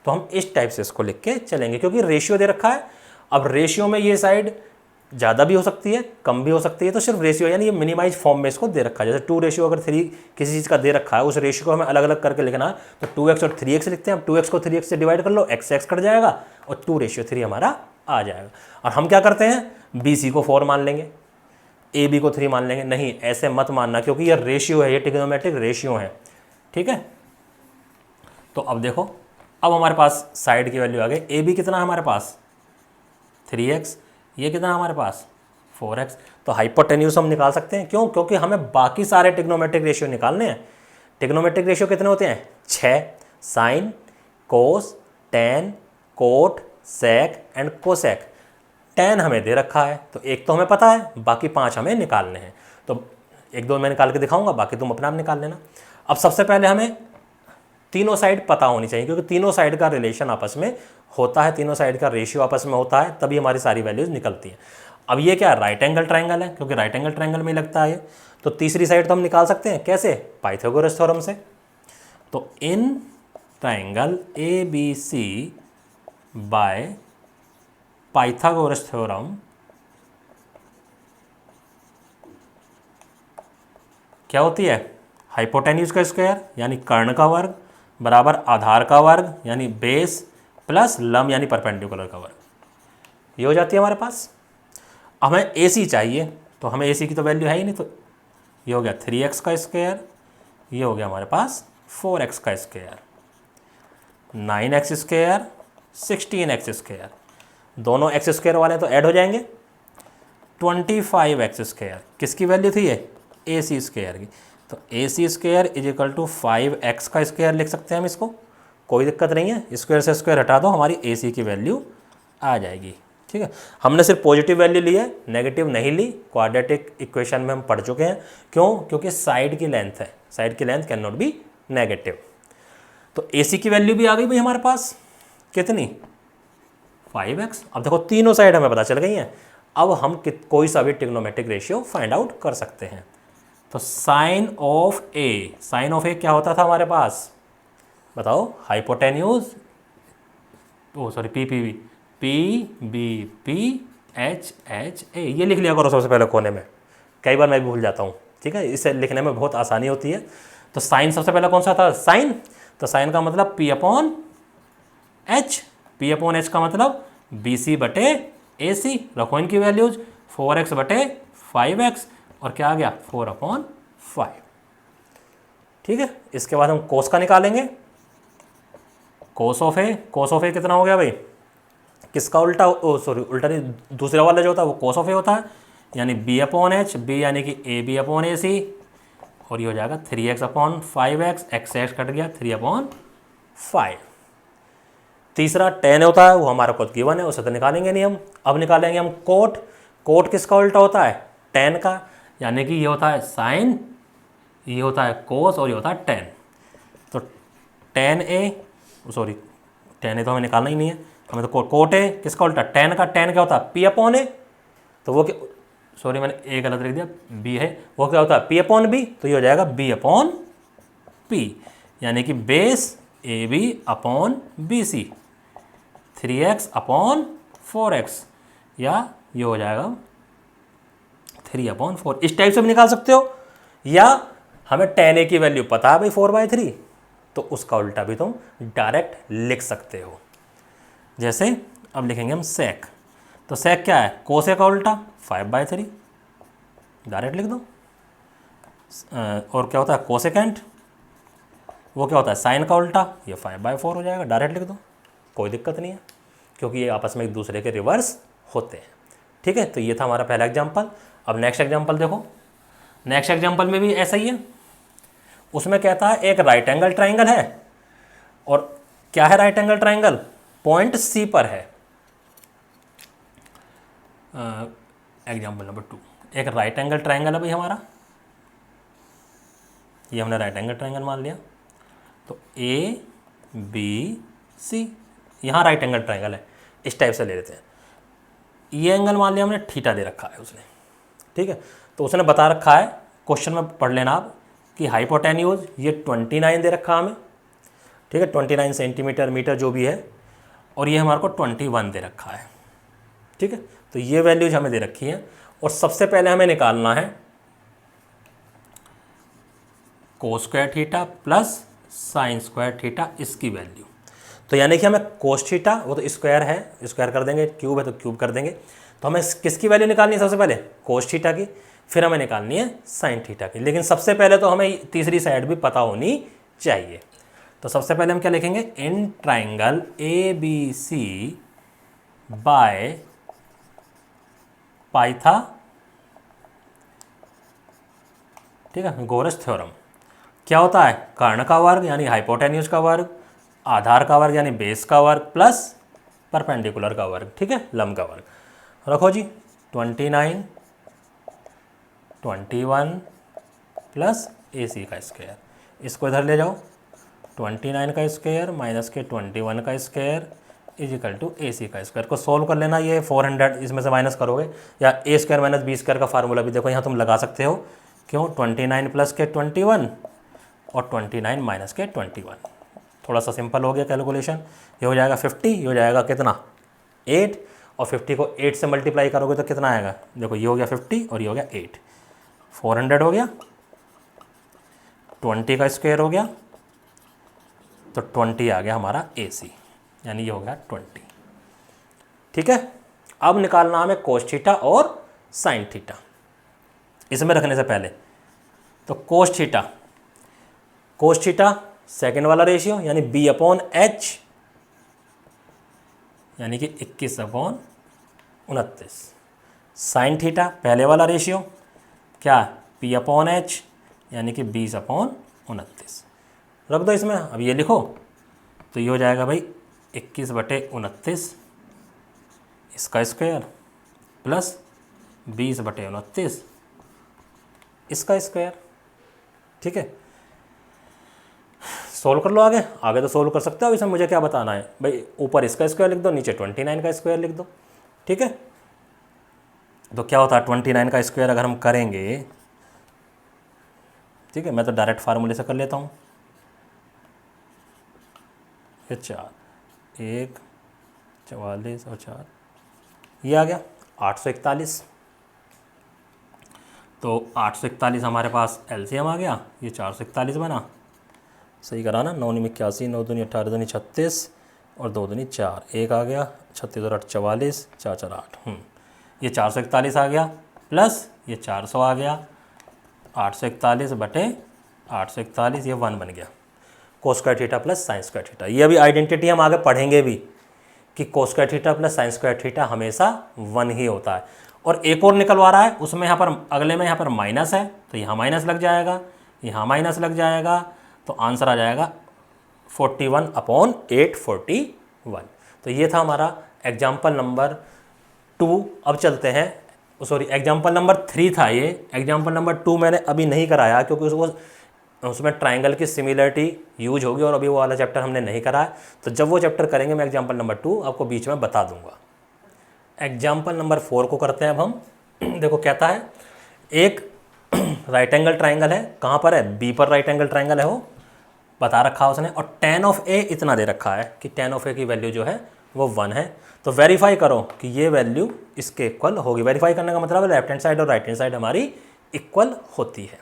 तो हम इस टाइप से इसको लिख के चलेंगे क्योंकि रेशियो दे रखा है। अब रेशियो में ये साइड ज़्यादा भी हो सकती है कम भी हो सकती है, तो सिर्फ रेशियो यानी ये मिनिमाइज फॉर्म में इसको दे रखा है। जैसे 2 अगर 3 किसी चीज़ का दे रखा है, उस रेशियो को हमें अलग अलग करके लिखना है, तो 2x और 3x लिखते हैं। अब 2x को 3x से डिवाइड कर लो, x कट जाएगा और 2:3 हमारा आ जाएगा। और हम क्या करते हैं BC को 4 मान लेंगे, AB को 3 मान लेंगे। नहीं, ऐसे मत मानना क्योंकि ये रेशियो है, ये ट्रिग्नोमेट्रिक रेशियो है, ठीक है। तो अब देखो, अब हमारे पास साइड की वैल्यू आ गई। AB कितना है हमारे पास 3x, ये कितना हमारे पास 4x। तो हाइपोटेन्यूज हम निकाल सकते हैं, क्यों, क्योंकि हमें बाकी सारे ट्रिग्नोमेट्रिक रेशियो निकालने हैं। ट्रिग्नोमेट्रिक रेशियो कितने होते हैं 6, sine, cos, tan, cot, sec and cosec. Tan हमें दे रखा है तो एक तो हमें पता है, बाकी 5 हमें निकालने हैं। तो 1-2 मैं निकाल के दिखाऊंगा, बाकी तुम अपना आप निकाल लेना। अब सबसे पहले हमें तीनों साइड पता होनी चाहिए, क्योंकि तीनों साइड का रिलेशन आपस में होता है, तीनों साइड का रेशियो आपस में होता है, तभी हमारी सारी वैल्यूज निकलती हैं। अब ये क्या राइट एंगल ट्राइंगल है, क्योंकि राइट एंगल ट्राइंगल में ही लगता है ये, तो तीसरी साइड तो हम निकाल सकते हैं कैसे, पाइथागोरस थ्योरम से। तो in triangle A B C by Pythagoras theorem क्या होती है, हाइपोटेन्यूज का स्क्वायर यानी कर्ण का वर्ग बराबर आधार का वर्ग यानी बेस प्लस लंब यानी परपेंडिकुलर का वर्ग, ये हो जाती है हमारे पास। हमें ए सी चाहिए, तो हमें ए सी की तो वैल्यू है ही नहीं, तो ये हो गया 3x का स्क्वायर, ये हो गया हमारे पास 4x का square, 9x square 16x square, दोनों एक्स स्क्वायर वाले तो ऐड हो जाएंगे, 25x स्क्वायर, किसकी वैल्यू थी ये, ए सी स्क्वायर की, तो A C square is equal to 5x का स्क्वायर लिख सकते हैं हम इसको, कोई दिक्कत नहीं है, स्क्वायर से स्क्वायर हटा दो, हमारी ए सी की वैल्यू आ जाएगी। ठीक है, हमने सिर्फ पॉजिटिव वैल्यू ली है, नेगेटिव नहीं ली, क्वाड्रेटिक इक्वेशन में हम पढ़ चुके हैं, क्यों, क्योंकि साइड की लेंथ है, साइड की length can not be negative. तो ए सी की वैल्यू भी आ गई भाई हमारे पास, कितनी 5x। अब देखो तीनों साइड हमें पता चल गई हैं, अब हम कोई सा भी ट्रिग्नोमेट्रिक रेशियो फाइंड आउट कर सकते हैं। तो साइन ऑफ ए क्या होता था हमारे पास, बताओ, हाइपोटेन्यूज, ओ सॉरी PBP ये लिख लिया करो सबसे पहले कोने में, कई बार मैं भी भूल जाता हूँ। ठीक है, इसे लिखने में बहुत आसानी होती है। तो साइन सबसे पहले कौन सा था, साइन, तो साइन का मतलब P अपॉन एच का मतलब BC बटे AC, रखो इनकी वैल्यूज, 4x बटे 5x और क्या आ गया 4/5। ठीक है, इसके बाद हम कोस का निकालेंगे, कोस ऑफ ए कितना हो गया भाई, किसका उल्टा, ओ सॉरी उल्टा नहीं, दूसरा वाला जो होता है वो कोस ऑफ ए होता है, यानी B/H, B यानी कि AB/AC, और ये हो जाएगा 3x/5x, x कट गया 3/5। तीसरा tan होता है, वो हमारा खुद गिवन है, उसे तो निकालेंगे नहीं हम। अब निकालेंगे हम कोट किसका उल्टा होता है, tan का, यानी कि ये होता है साइन, ये होता है कोस और ये होता है tan। तो tan A, sorry tan A तो हमें निकालना ही नहीं है, हमें तो कोट A किसका उल्टा, tan का, tan क्या होता है P/A, तो वो क्या, सॉरी मैंने A गलत लिख दिया, B है, वो क्या होता है P/B, तो ये हो जाएगा B/P, यानी कि बेस AB/BC 3x/4x, या ये हो जाएगा 3/4, इस टाइप से भी निकाल सकते हो, या हमें tan A की वैल्यू पता है भाई 4/3, तो उसका उल्टा भी तुम डायरेक्ट लिख सकते हो। जैसे अब लिखेंगे हम सेक, तो सेक क्या है, कोस ए का उल्टा 5/3, डायरेक्ट लिख दो। और क्या होता है कोसेकेंट, वो क्या होता है साइन का उल्टा, ये 5/4 हो जाएगा, डायरेक्ट लिख दो, कोई दिक्कत नहीं है, क्योंकि ये आपस में एक दूसरे के रिवर्स होते हैं। ठीक है, तो ये था हमारा पहला एग्जाम्पल। अब नेक्स्ट एग्जाम्पल देखो, नेक्स्ट एग्जाम्पल में भी ऐसा ही है, उसमें कहता है एक राइट एंगल ट्राइंगल है, और क्या है right angle triangle, point C पर है। एग्जाम्पल नंबर 2, एक राइट एंगल ट्राइंगल है भाई हमारा, ये हमने राइट एंगल ट्राइंगल मान लिया, तो ABC, यहाँ राइट एंगल ट्राइंगल है, इस टाइप से ले लेते हैं। ये एंगल मान लिया हमने, थीटा दे रखा है उसने। ठीक है, तो उसने बता रखा है, क्वेश्चन में पढ़ लेना आप, कि हाइपोटेन्यूज ये 29 दे रखा हमें। ठीक है, 29 सेंटीमीटर मीटर जो भी है, और ये हमारे को 21 दे रखा है। ठीक है, तो ये वैल्यूज हमें दे रखी है, और सबसे पहले हमें निकालना है cos square theta plus sine square theta, इसकी वैल्यू। तो यानी कि हमें कोस थीटा, वो तो स्क्वायर है, स्क्वायर कर देंगे, क्यूब है तो क्यूब कर देंगे, तो हमें किसकी वैल्यू निकालनी है सबसे पहले, कोस थीटा की, फिर हमें निकालनी है साइन थीटा की। लेकिन सबसे पहले तो हमें तीसरी साइड भी पता होनी चाहिए। तो सबसे पहले हम क्या लिखेंगे, इन ट्राइंगल ABC बाय पाइथा, ठीक है, गोरस थ्योरम। क्या होता है, कर्ण का वर्ग यानी हाइपोटेन्यूज का वर्ग, आधार का वर्ग यानी बेस का वर्ग, प्लस परपेंडिकुलर का वर्ग, ठीक है, लंब का वर्ग। रखो जी, 29 21 प्लस AC का स्क्वायर, इसको इधर ले जाओ, 29 का स्क्वायर माइनस के 21 का स्क्वायर इज इक्वल टू ए सी का स्क्वायर। को सोल्व कर लेना, ये 400 इसमें से माइनस करोगे, या ए स्क्वायर माइनस बी स्क्वायर का फार्मूला भी देखो यहाँ तुम लगा सकते हो। क्यों? 29 प्लस के 21 और 29 माइनस के 21। थोड़ा सा सिंपल हो गया कैलकुलेशन। ये हो जाएगा 50, ये हो जाएगा कितना 8, और 50 को 8 से मल्टीप्लाई करोगे तो कितना आएगा? देखो ये हो गया 50 और ये हो गया 8, 400 हो गया, 20 का स्क्वायर हो गया तो 20 आ गया हमारा ए सी, यानी ये हो गया 20। ठीक है, अब निकालना हमें कोस थीटा और साइन थीटा। इसमें रखने से पहले तो कोस थीटा सेकेंड वाला रेशियो यानी b अपॉन एच, यानी कि 21/29। साइन थीटा पहले वाला रेशियो क्या? p अपॉन एच यानी कि 20/29। रख दो इसमें। अब ये लिखो तो ये हो जाएगा भाई 21/29 इसका स्क्वायर प्लस 20/29 इसका स्क्वायर। ठीक है, सोल्व कर लो। आगे तो सोल्व कर सकते हो। इसमें मुझे क्या बताना है भाई? ऊपर इसका स्क्वायर लिख दो, नीचे 29 का स्क्वायर लिख दो। ठीक है, तो क्या होता है 29 का स्क्वायर अगर हम करेंगे, ठीक है, मैं तो डायरेक्ट फार्मूले से कर लेता हूँ। ये 4, 1, 44 और 4, ये आ गया 841। तो 841 हमारे पास एलसीएम आ गया, ये 441 बना। सही करा ना? 9 में 81, 9 दूनी 18, 2 36 और 2 दूनी 4, 1 आ गया, 36 और 8 44, 4 4 8। ये 441 आ गया प्लस ये 400 आ गया, 841/841, ये 1 बन गया। Cos square theta plus sine square theta. ये अभी आइडेंटिटी हम आगे पढ़ेंगे भी कि cos square theta plus sine square theta हमेशा 1 ही होता है। और एक और निकलवा रहा है, उसमें यहाँ पर अगले में यहाँ पर माइनस है तो यहाँ माइनस लग जाएगा, यहाँ माइनस लग जाएगा, तो आंसर आ जाएगा 41/841। तो ये था हमारा एग्जाम्पल नंबर 2। अब चलते हैं, सॉरी एग्जाम्पल नंबर 3 था ये। एग्जाम्पल नंबर 2 मैंने अभी नहीं कराया क्योंकि उसमें ट्राइंगल की सिमिलरिटी यूज होगी और अभी वो वाला चैप्टर हमने नहीं करा है। तो जब वो चैप्टर करेंगे मैं एग्जाम्पल नंबर 2 आपको बीच में बता दूंगा। एग्जाम्पल नंबर 4 को करते हैं अब हम। देखो कहता है एक राइट एंगल ट्राइंगल है, कहाँ पर है? बी पर राइट एंगल ट्राइंगल है, वो बता रखा है उसने, और tan ऑफ a इतना दे रखा है कि tan ऑफ a की वैल्यू जो है वो 1 है। तो वेरीफाई करो कि ये वैल्यू इसके इक्वल होगी। वेरीफाई करने का मतलब है लेफ्ट हैंड साइड और राइट हैंड साइड हमारी इक्वल होती है।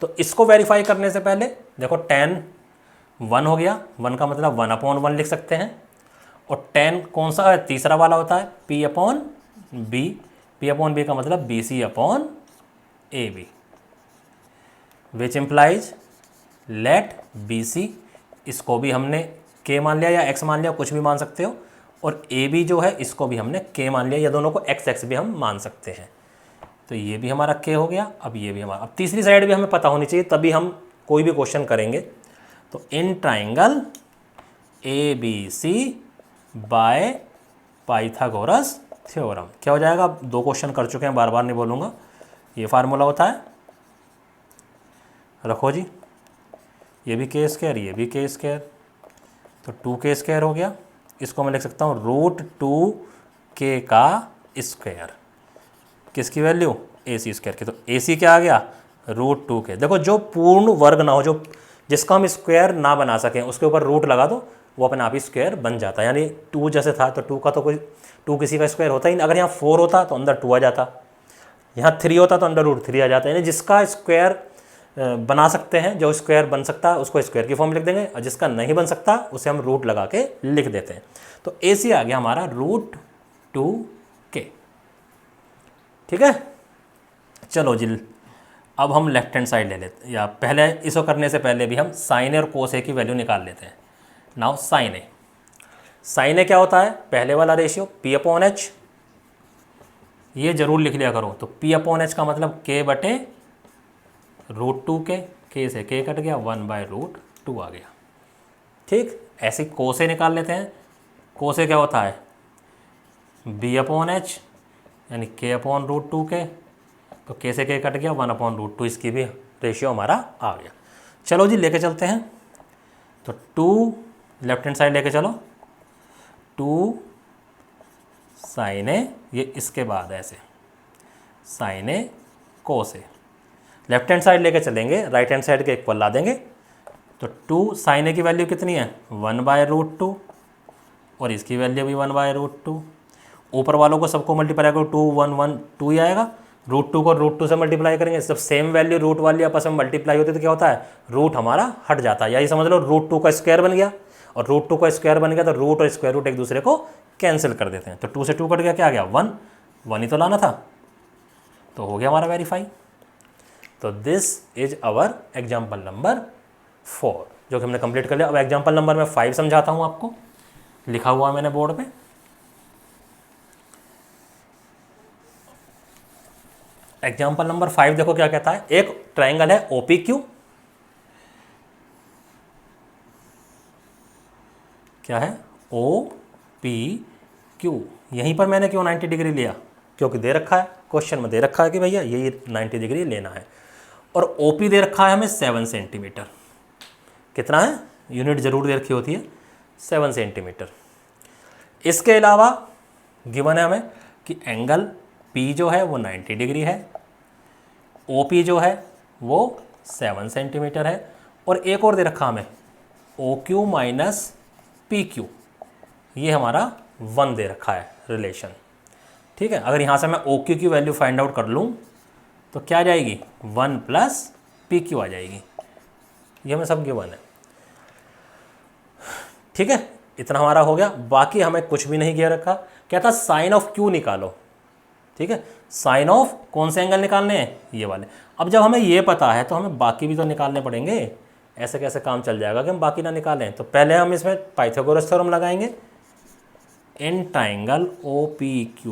तो इसको वेरीफाई करने से पहले देखो tan 1 हो गया, 1 का मतलब 1/1 लिख सकते हैं। और tan कौन सा है? तीसरा वाला होता है p/b, p/b का मतलब bc/ab, विच इम्प्लाइज लेट BC, इसको भी हमने K मान लिया या X मान लिया, कुछ भी मान सकते हो। और AB जो है इसको भी हमने K मान लिया, या दोनों को XX भी हम मान सकते हैं। तो ये भी हमारा K हो गया। अब ये भी हमारा, अब तीसरी साइड भी हमें पता होनी चाहिए तभी हम कोई भी क्वेश्चन करेंगे। तो in triangle ABC bye Pythagoras theorem क्या हो जाएगा? अब 2 क्वेश्चन कर चुके हैं, बार बार नहीं बोलूँगा। ये फार्मूला होता है, रखो जी, ये भी K स्क्वायर, ये भी K स्क्वायर, तो 2K स्क्वायर हो गया। इसको मैं लिख सकता हूँ √2K का स्क्वायर। किसकी वैल्यू? AC स्क्वायर की। तो AC क्या आ गया? √2K। देखो जो पूर्ण वर्ग ना हो, जो जिसका हम स्क्वायर ना बना सकें, उसके ऊपर रूट लगा दो, वो अपने आप ही स्क्वायर बन जाता है। यानी 2 जैसे था तो 2 का तो कोई 2 किसी का स्क्वायर होता ही नहीं। अगर यहाँ 4 होता तो अंदर 2 आ जाता, यहाँ 3 होता तो अंदर √3 आ जाता। यानी जिसका स्क्वायर बना सकते हैं, जो स्क्वायर बन सकता है उसको स्क्वायर की फॉर्म लिख देंगे, और जिसका नहीं बन सकता उसे हम रूट लगा के लिख देते हैं। तो AC आ गया हमारा √2K। ठीक है, चलो जी, अब हम लेफ्ट हैंड साइड ले लेते हैं, या पहले इसको करने से पहले भी हम साइन ए और कोस ए की वैल्यू निकाल लेते हैं। नाउ साइन ए, साइन ए क्या होता है? पहले वाला रेशियो p/h, ये जरूर लिख लिया करो। तो p/h का मतलब K/√2K, K से K कट गया, 1/√2 आ गया। ठीक, ऐसे कोसे निकाल लेते हैं। कोसे क्या होता है? b/h यानी K/√2K, तो K से K कट गया, 1/√2, इसकी भी रेशियो हमारा आ गया। चलो जी लेके चलते हैं। तो 2 लेफ्ट हैंड साइड लेके चलो, 2 साइन ए, ये इसके बाद ऐसे साइन ए कोस ए, लेफ्ट हैंड साइड लेके चलेंगे, राइट हैंड साइड के इक्वल ला देंगे। तो 2 साइन ए की वैल्यू कितनी है 1/√2 और इसकी वैल्यू भी 1/√2। ऊपर वालों को सबको मल्टीप्लाई करो 2 1 1 2 ही आएगा। √2 को √2 से मल्टीप्लाई करेंगे, जब सेम वैल्यू रूट वाली आपस में मल्टीप्लाई होती है तो क्या होता है रूट हमारा हट जाता है। यही समझ लो √2 का स्क्वायर बन गया, और √2 का स्क्वायर बन गया तो रूट और स्क्वायर रूट एक दूसरे को कैंसिल कर देते हैं। तो 2 से 2 कट गया, क्या आ गया 1, 1 ही तो लाना था, तो हो गया हमारा वेरीफाई। तो this is our example number 4 जो कि हमने कंप्लीट कर लिया। अब एग्जाम्पल नंबर मैं 5 समझाता हूँ आपको, लिखा हुआ मैंने बोर्ड पे। एग्जाम्पल नंबर 5 देखो क्या कहता है। एक ट्राइंगल है OPQ, क्या है OPQ। यहीं पर मैंने क्यों 90 डिग्री लिया, क्योंकि दे रखा है क्वेश्चन में, दे रखा है कि भैया ये 90 डिग्री लेना है। और OP दे रखा है हमें 7 सेंटीमीटर। कितना है, यूनिट जरूर दे रखी होती है 7 सेंटीमीटर। इसके अलावा गिवन है हमें कि एंगल P जो है वो 90 डिग्री है, OP जो है वो 7 सेंटीमीटर है, और एक और दे रखा हमें OQ माइनस PQ, ये हमारा 1 दे रखा है रिलेशन। ठीक है, अगर यहाँ से मैं OQ की वैल्यू फाइंड आउट कर लूँ तो क्या आ जाएगी 1 प्लस PQ आ जाएगी। ये हमें सब गिवन है। ठीक है, इतना हमारा हो गया। बाकी हमें कुछ भी नहीं किया रखा। क्या था साइन ऑफ Q निकालो। ठीक है, साइन ऑफ कौन से एंगल निकालने हैं, ये वाले। अब जब हमें ये पता है तो हमें बाकी भी तो निकालने पड़ेंगे। ऐसे कैसे काम चल जाएगा कि हम बाकी ना निकालें। तो पहले हम इसमें पाइथागोरस थ्योरम लगाएंगे, in triangle OPQ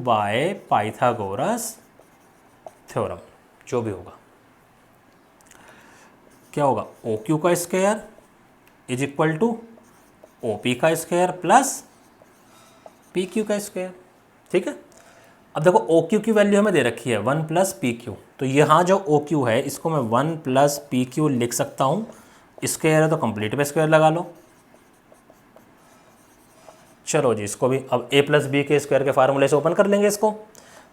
by Pythagoras theorem. जो भी होगा क्या होगा, OQ का square is equal to OP का स्क्वायर प्लस PQ का स्क्वायर। ठीक है, अब देखो OQ की वैल्यू हमें दे रखी है 1 प्लस PQ, तो यहाँ जो OQ है इसको मैं 1 प्लस PQ लिख सकता हूँ। स्क्वायर है तो कंप्लीट पे स्क्वायर लगा लो। चलो जी, इसको भी अब A प्लस B के स्क्वायर के फार्मूले से ओपन कर लेंगे इसको।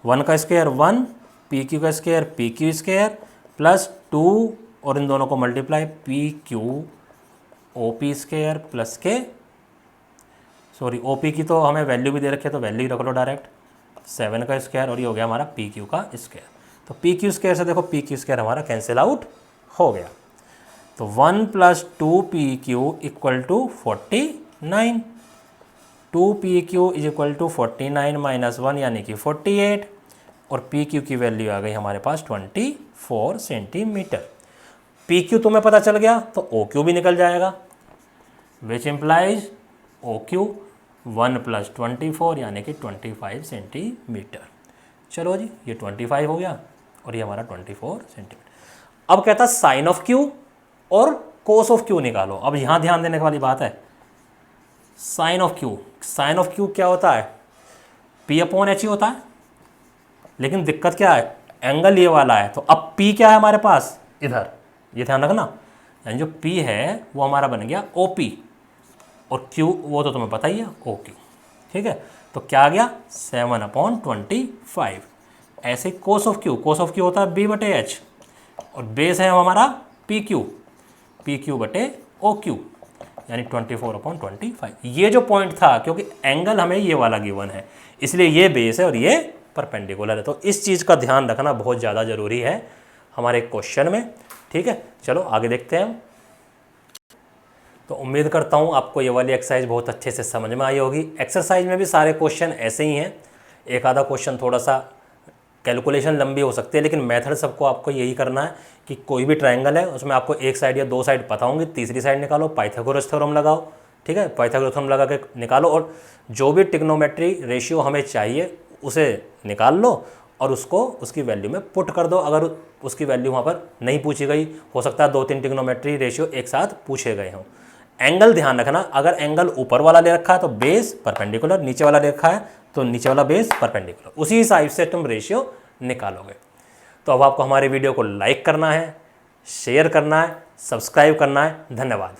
1 का स्क्वायर 1, PQ का स्क्वायर PQ स्क्वायर प्लस 2, और इन दोनों को multiply PQ OP square plus के, सॉरी OP की तो हमें वैल्यू भी दे रखी है तो वैल्यू ही रख लो डायरेक्ट, 7 का स्क्वायर, और ये हो गया हमारा PQ का स्क्वायर। तो PQ स्क्वायर से देखो PQ स्क्वायर हमारा कैंसिल आउट हो गया। तो 1 plus 2PQ equal to 49, 2PQ is equal to 49 minus 1 यानी कि 48, और PQ की वैल्यू आ गई हमारे पास 24 सेंटीमीटर। PQ तुम्हें पता चल गया तो OQ भी निकल जाएगा, विच इम्प्लाइज OQ 1 प्लस 24 यानी कि 25 सेंटीमीटर। चलो जी, ये 25 हो गया और ये हमारा 24 सेंटीमीटर। अब कहता साइन ऑफ Q और कोस ऑफ Q निकालो। अब यहाँ ध्यान देने वाली बात है, sine of Q, sine of Q क्या होता है P/H ही होता है, लेकिन दिक्कत क्या है एंगल ये वाला है। तो अब P क्या है हमारे पास इधर, ये ध्यान रखना, यानी जो P है वो हमारा बन गया OP, और Q वो तो तुम्हें पता ही है OQ। ठीक है, तो क्या आ गया 7/25। ऐसे cos of Q, cos of Q होता है B/H, और बेस है हमारा PQ, PQ/OQ यानी 24/25। ये जो पॉइंट था, क्योंकि एंगल हमें ये वाला गिवन है इसलिए ये बेस है और ये परपेंडिकुलर है। तो इस चीज़ का ध्यान रखना बहुत ज़्यादा ज़रूरी है हमारे क्वेश्चन में। ठीक है, चलो आगे देखते हैं हम। तो उम्मीद करता हूँ आपको ये वाली एक्सरसाइज बहुत अच्छे से समझ में आई होगी। एक्सरसाइज में भी सारे क्वेश्चन ऐसे ही हैं, एक आधा क्वेश्चन थोड़ा सा कैलकुलेशन लंबी हो सकती है, लेकिन मेथड सबको आपको यही करना है कि कोई भी ट्रायंगल है उसमें आपको एक साइड या दो साइड पता होंगी, तीसरी साइड निकालो, पाइथागोरस थ्योरम लगाओ। ठीक है, पाइथागोरस थ्योरम लगा के निकालो, और जो भी ट्रिग्नोमेट्री रेशियो हमें चाहिए उसे निकाल लो और उसको उसकी वैल्यू में पुट कर दो। अगर उसकी वैल्यू वहाँ पर नहीं पूछी गई, हो सकता है 2-3 ट्रिग्नोमेट्री रेशियो एक साथ पूछे गए हों। एंगल ध्यान रखना, अगर एंगल ऊपर वाला ले रखा है तो बेस परपेंडिकुलर, नीचे वाला ले रखा है तो नीचे वाला बेस परपेंडिकुलर, उसी हिसाब से तुम रेशियो निकालोगे। तो अब आपको हमारे वीडियो को लाइक करना है, शेयर करना है, सब्सक्राइब करना है। धन्यवाद।